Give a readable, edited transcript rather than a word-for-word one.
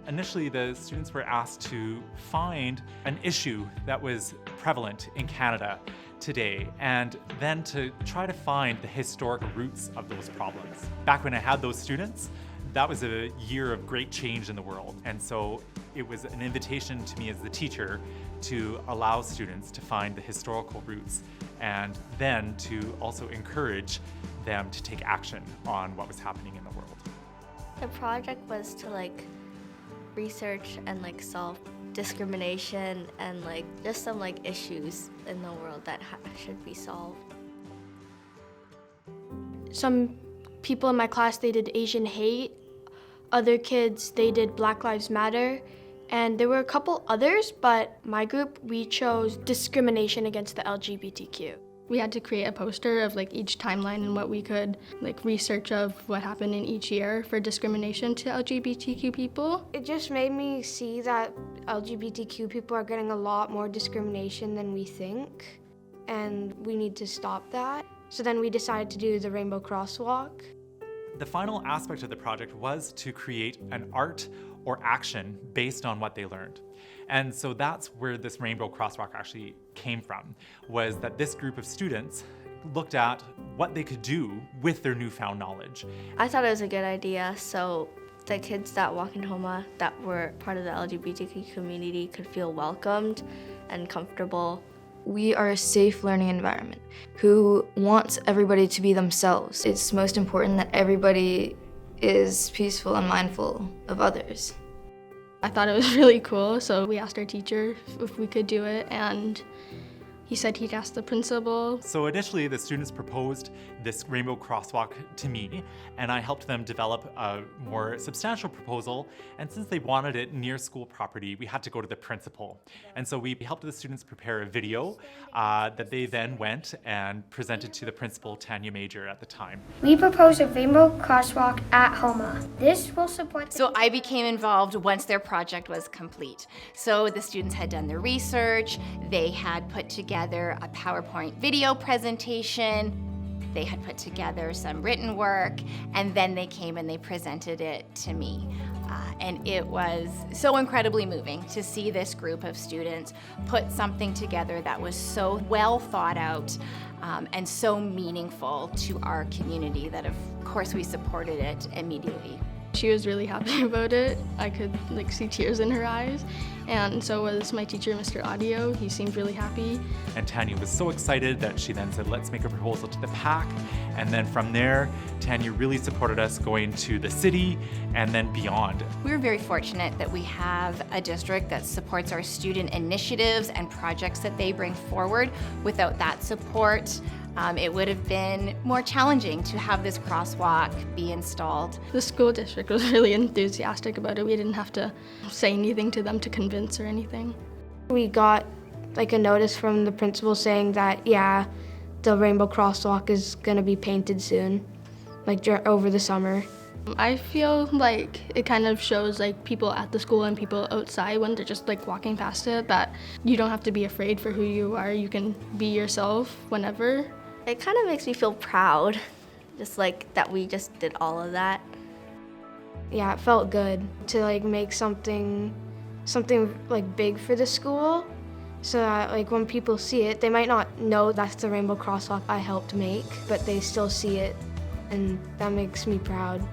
Initially, the students were asked to find an issue that was prevalent in Canada today, and then to try to find the historic roots of those problems. Back when I had those students, that was a year of great change in the world, and so it was an invitation to me as the teacher to allow students to find the historical roots and then to also encourage them to take action on what was happening in the world. The project was to research and solve discrimination and just some issues in the world that should be solved. Some people in my class, they did Asian hate. Other kids, they did Black Lives Matter. And there were a couple others, but my group, we chose discrimination against the LGBTQ. We had to create a poster of each timeline and what we could research of what happened in each year for discrimination to LGBTQ people. It just made me see that LGBTQ people are getting a lot more discrimination than we think, and we need to stop that. So then we decided to do the rainbow crosswalk. The final aspect of the project was to create an art or action based on what they learned. And so that's where this rainbow crosswalk actually came from, was that this group of students looked at what they could do with their newfound knowledge. I thought it was a good idea, so the kids that walk in Homma that were part of the LGBTQ community could feel welcomed and comfortable. We are a safe learning environment who wants everybody to be themselves. It's most important that everybody is peaceful and mindful of others. I thought it was really cool, so we asked our teacher if we could do it, and he said he'd ask the principal. So initially, the students proposed this rainbow crosswalk to me, and I helped them develop a more substantial proposal. And since they wanted it near school property, we had to go to the principal. And so we helped the students prepare a video that they then went and presented to the principal, Tanya Major, at the time. We proposed a rainbow crosswalk at Homma. This will support So I became involved once their project was complete. So the students had done their research, they had put together a PowerPoint video presentation, they had put together some written work, and then they came and they presented it to me. And it was so incredibly moving to see this group of students put something together that was so well thought out and so meaningful to our community that of course we supported it immediately. She was really happy about it. I could see tears in her eyes. And so was my teacher, Mr. Audio. He seemed really happy. And Tanya was so excited that she then said, let's make a proposal to the PAC. And then from there, Tanya really supported us going to the city and then beyond. We're very fortunate that we have a district that supports our student initiatives and projects that they bring forward. Without that support, it would have been more challenging to have this crosswalk be installed. The school district was really enthusiastic about it. We didn't have to say anything to them to convince or anything. We got a notice from the principal saying that, yeah, the rainbow crosswalk is gonna be painted soon, over the summer. I feel like it kind of shows people at the school and people outside when they're just walking past it, that you don't have to be afraid for who you are. You can be yourself whenever. It kind of makes me feel proud, just that we just did all of that. Yeah, it felt good to make something big for the school, so that when people see it, they might not know that's the rainbow crosswalk I helped make, but they still see it, and that makes me proud.